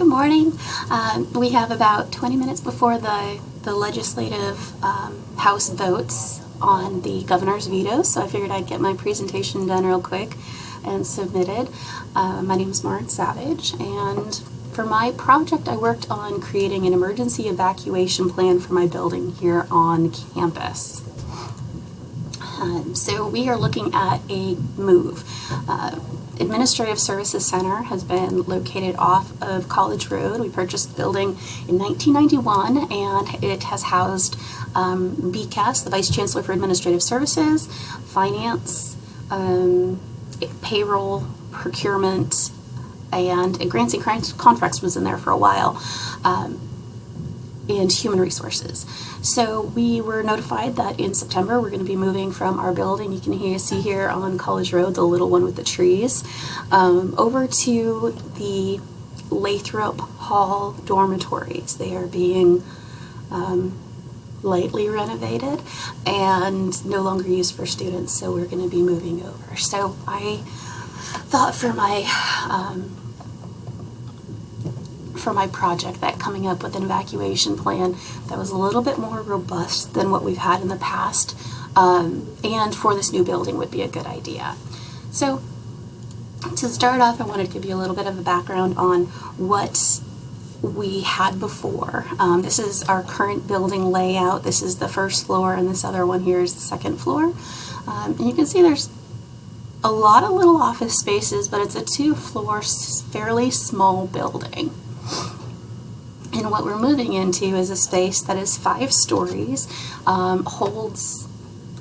Good morning. We have about 20 minutes before the legislative House votes on the governor's veto, so I figured I'd get my presentation done real quick and submitted. My name is Lauren Savage, and for my project I worked on creating an emergency evacuation plan for my building here on campus. So we are looking at a move. Administrative Services Center has been located off of College Road. We purchased the building in 1991, and it has housed BCAS, the Vice Chancellor for Administrative Services, Finance, Payroll, Procurement, and Grants and Contracts was in there for a while, and Human Resources. So we were notified that in September we're going to be moving from our building, you can see here on College Road, the little one with the trees, over to the Lathrop Hall dormitories. They are being lightly renovated and no longer used for students, so we're going to be moving over. So I thought for my project that coming up with an evacuation plan that was a little bit more robust than what we've had in the past, and for this new building would be a good idea. So to start off, I wanted to give you a little bit of a background on what we had before. This is our current building layout. This is the first floor, and this other one here is the second floor. And you can see there's a lot of little office spaces, but it's a two-floor, fairly small building. And what we're moving into is a space that is 5 stories, holds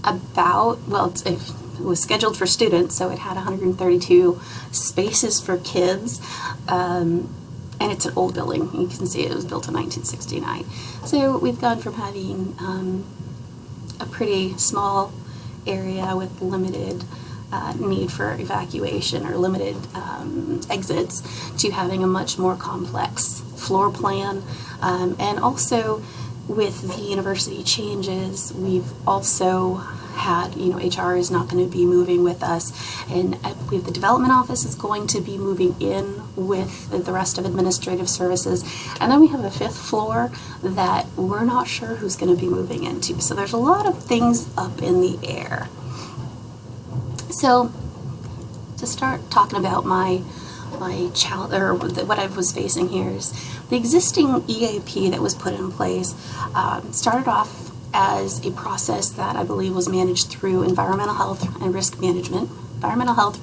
about, well, it was scheduled for students, so it had 132 spaces for kids, and it's an old building. You can see it was built in 1969. So we've gone from having a pretty small area with limited need for evacuation or limited exits to having a much more complex floor plan, and also with the university changes, we've also had, HR is not going to be moving with us, and I believe the development office is going to be moving in with the rest of administrative services, and then we have a 5th floor that we're not sure who's going to be moving into. So there's a lot of things up in the air. So to start talking about my challenge, or what I was facing here, is the existing EAP that was put in place started off as a process that I believe was managed through environmental health and risk management, environmental health,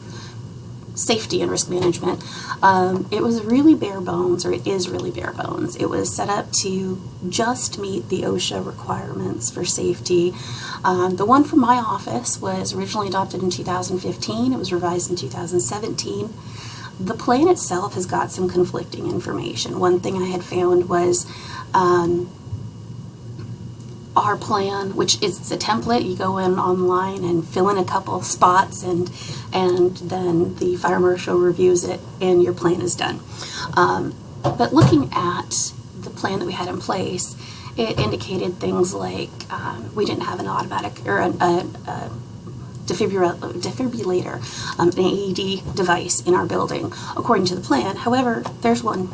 safety and risk management. It was really bare bones, or it is really bare bones. It was set up to just meet the OSHA requirements for safety. The one from my office was originally adopted in 2015. It was revised in 2017. The plan itself has got some conflicting information. One thing I had found was our plan, which is a template. You go in online and fill in a couple spots, and then the fire marshal reviews it, and your plan is done. But looking at the plan that we had in place, it indicated things like we didn't have an automatic or a defibrillator, an AED device in our building, according to the plan. However, there's one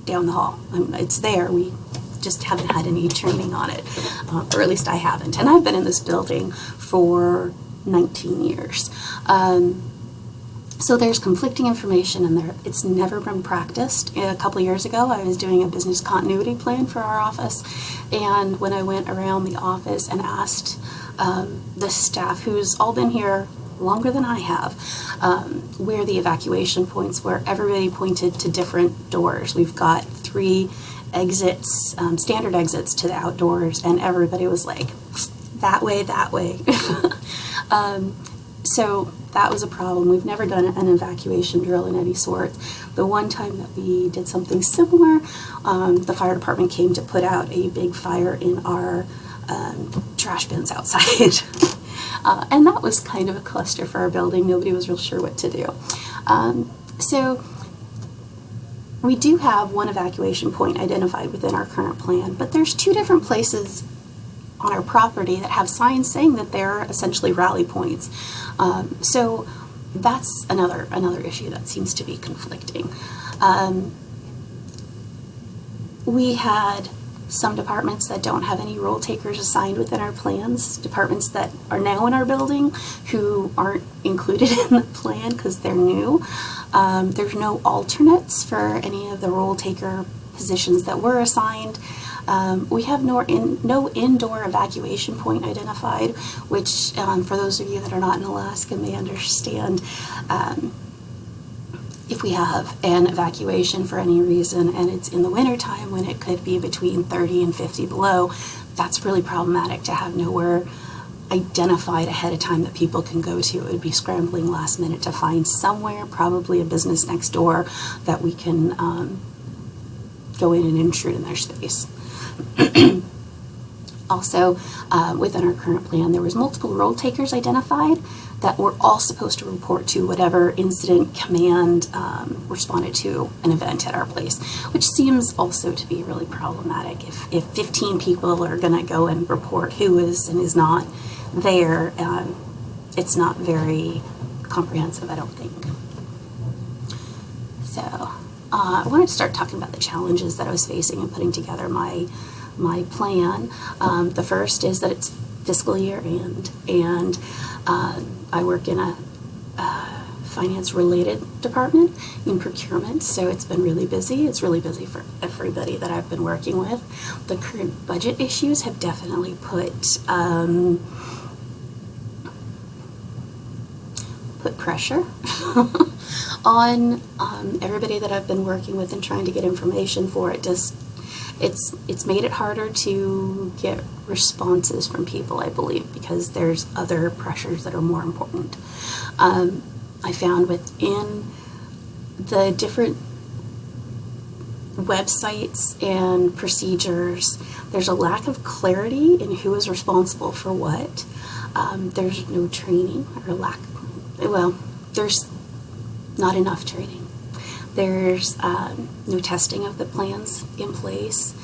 down the hall. It's there. We just haven't had any training on it, or at least I haven't. And I've been in this building for 19 years. So there's conflicting information in there. It's never been practiced. A couple of years ago, I was doing a business continuity plan for our office, and when I went around the office and asked the staff, who's all been here longer than I have, where the evacuation points were, everybody pointed to different doors. We've got 3 exits, standard exits to the outdoors, and everybody was like, that way, that way. So that was a problem. We've never done an evacuation drill in any sort. The one time that we did something similar, the fire department came to put out a big fire in our trash bins outside. And that was kind of a cluster for our building. Nobody was real sure what to do. So we do have one evacuation point identified within our current plan, but there's 2 different places on our property that have signs saying that they're essentially rally points. So that's another issue that seems to be conflicting. We had some departments that don't have any role takers assigned within our plans, departments that are now in our building who aren't included in the plan because they're new. There's no alternates for any of the role taker positions that were assigned. We have no indoor evacuation point identified, which for those of you that are not in Alaska may understand, if we have an evacuation for any reason and it's in the wintertime when it could be between 30 and 50 below, that's really problematic to have nowhere identified ahead of time that people can go to. It would be scrambling last minute to find somewhere, probably a business next door, that we can go in and intrude in their space. Also, within our current plan, there was multiple role takers identified that were all supposed to report to whatever incident command responded to an event at our place, which seems also to be really problematic. If 15 people are going to go and report who is and is not there, it's not very comprehensive, I don't think. So I wanted to start talking about the challenges that I was facing in putting together my plan. The first is that it's fiscal year end, and I work in a finance-related department in procurement, so it's been really busy. It's really busy for everybody that I've been working with. The current budget issues have definitely put pressure on everybody that I've been working with and trying to get information for. It's made it harder to get responses from people, I believe, because there's other pressures that are more important. I found within the different websites and procedures, there's a lack of clarity in who is responsible for what. There's no training there's not enough training. There's no testing of the plans in place.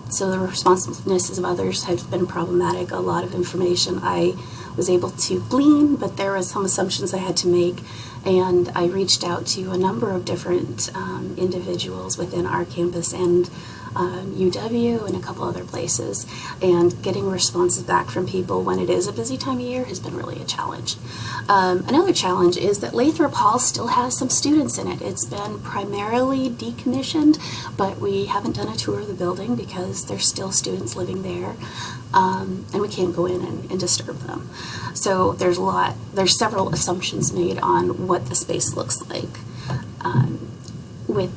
So the responsiveness of others has been problematic. A lot of information I was able to glean, but there was some assumptions I had to make, and I reached out to a number of different individuals within our campus and UW and a couple other places, and getting responses back from people when it is a busy time of year has been really a challenge. Another challenge is that Lathrop Hall still has some students in it. It's been primarily decommissioned, but we haven't done a tour of the building because there's still students living there, and we can't go in and disturb them. So there's several assumptions made on what the space looks like. With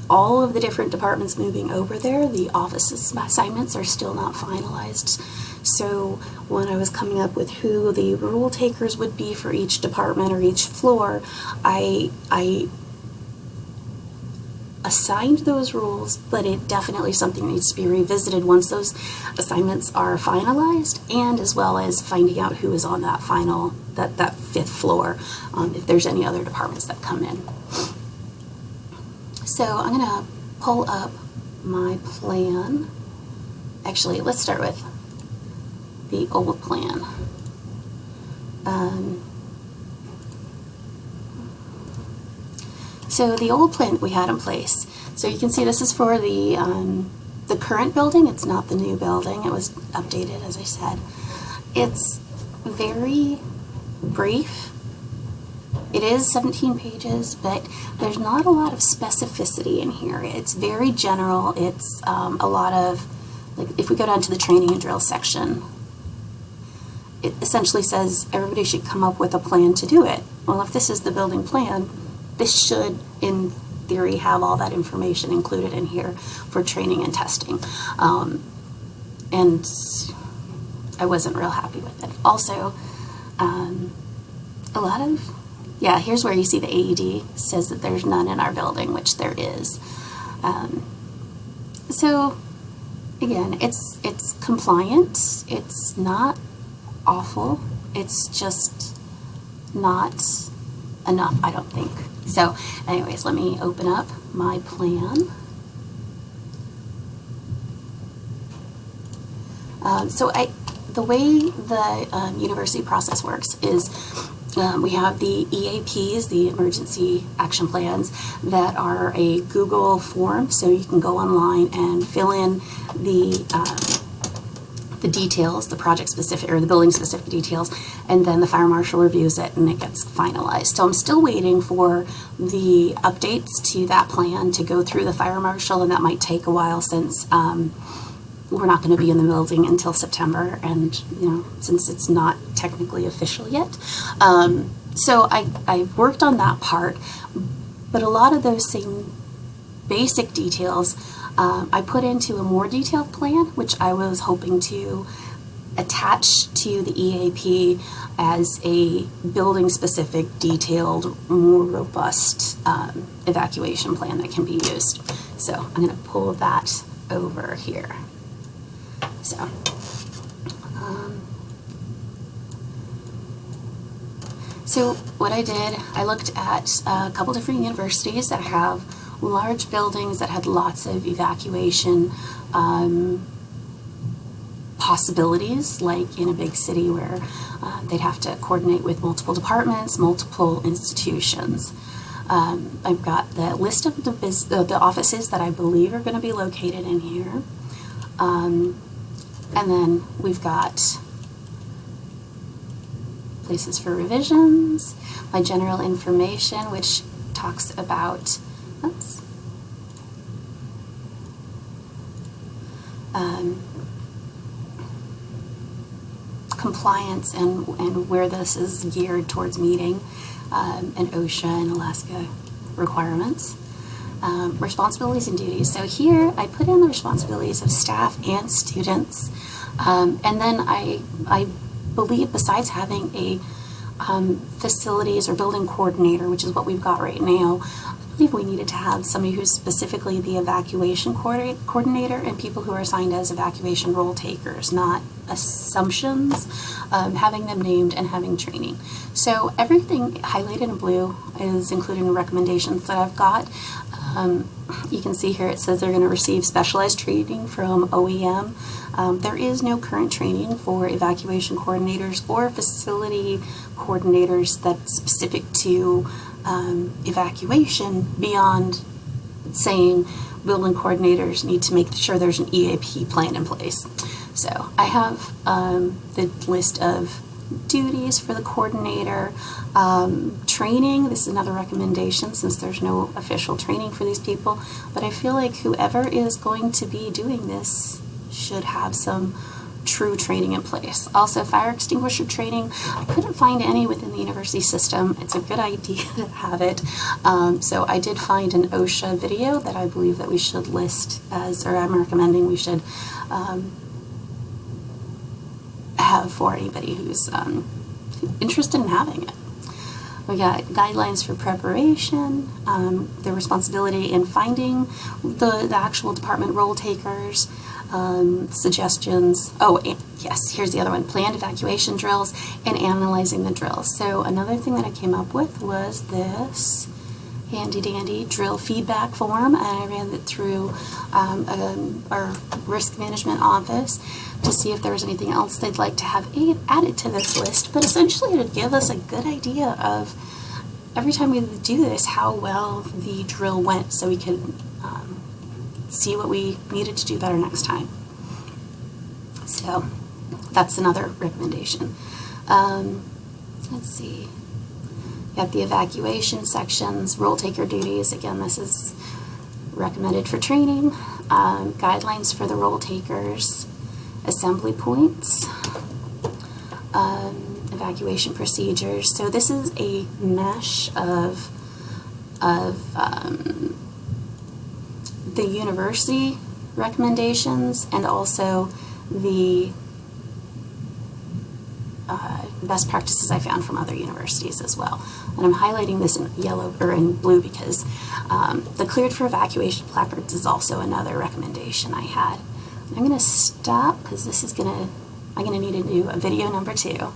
all of the different departments moving over there, the office assignments are still not finalized. So when I was coming up with who the rule takers would be for each department or each floor, I assigned those rules, but it definitely something needs to be revisited once those assignments are finalized, and as well as finding out who is on that fifth floor, if there's any other departments that come in. So I'm going to pull up my plan. Actually, let's start with the old plan. So the old plan that we had in place. So you can see this is for the current building. It's not the new building. It was updated, as I said. It's very brief. It is 17 pages, but there's not a lot of specificity in here. It's very general. It's a lot of, like, if we go down to the training and drill section, it essentially says everybody should come up with a plan to do it. Well, if this is the building plan, this should, in theory, have all that information included in here for training and testing. And I wasn't real happy with it. Also, a lot of, here's where you see the AED says that there's none in our building, which there is. So again, it's compliant. It's not awful. It's just not enough, I don't think. So anyways, let me open up my plan. The way the university process works is We have the EAPs, the Emergency Action Plans, that are a Google form, so you can go online and fill in the details, the project specific or the building specific details, and then the fire marshal reviews it and it gets finalized. So I'm still waiting for the updates to that plan to go through the fire marshal, and that might take a while since we're not going to be in the building until September, and since it's not technically official yet. So I worked on that part, but a lot of those same basic details I put into a more detailed plan, which I was hoping to attach to the EAP as a building specific, detailed, more robust evacuation plan that can be used. So I'm going to pull that over here. So what I did, I looked at a couple different universities that have large buildings that had lots of evacuation possibilities, like in a big city where they'd have to coordinate with multiple departments, multiple institutions. I've got the list of the offices that I believe are going to be located in here. And then we've got places for revisions, my general information, which talks about compliance and where this is geared towards meeting and OSHA and Alaska requirements. Responsibilities and duties. So here I put in the responsibilities of staff and students, and then I believe besides having a facilities or building coordinator, which is what we've got right now, I believe we needed to have somebody who's specifically the evacuation coordinator and people who are assigned as evacuation role takers, not assumptions, having them named and having training. So everything highlighted in blue is including the recommendations that I've got. You can see here it says they're going to receive specialized training from OEM. There is no current training for evacuation coordinators or facility coordinators that's specific to evacuation beyond saying building coordinators need to make sure there's an EAP plan in place. So I have the list of duties for the coordinator. Training, this is another recommendation since there's no official training for these people, but I feel like whoever is going to be doing this should have some true training in place. Also, fire extinguisher training, I couldn't find any within the university system. It's a good idea to have it. So I did find an OSHA video that I believe that we should list as, or I'm recommending we should have for anybody who's interested in having it. We got guidelines for preparation, the responsibility in finding the actual department role takers, suggestions. Oh, and yes, here's the other one, planned evacuation drills and analyzing the drills. So another thing that I came up with was this handy dandy drill feedback form, and I ran it through our risk management office to see if there was anything else they'd like to have added to this list. But essentially it would give us a good idea of every time we do this how well the drill went, so we could see what we needed to do better next time. So that's another recommendation. Let's see. Got the evacuation sections, role taker duties. Again, this is recommended for training. Guidelines for the role takers, assembly points, evacuation procedures. So this is a mesh of the university recommendations and also the best practices I found from other universities as well. And I'm highlighting this in yellow or in blue because the cleared for evacuation placards is also another recommendation I had. I'm going to stop because this is I'm going to need to do a video number 2.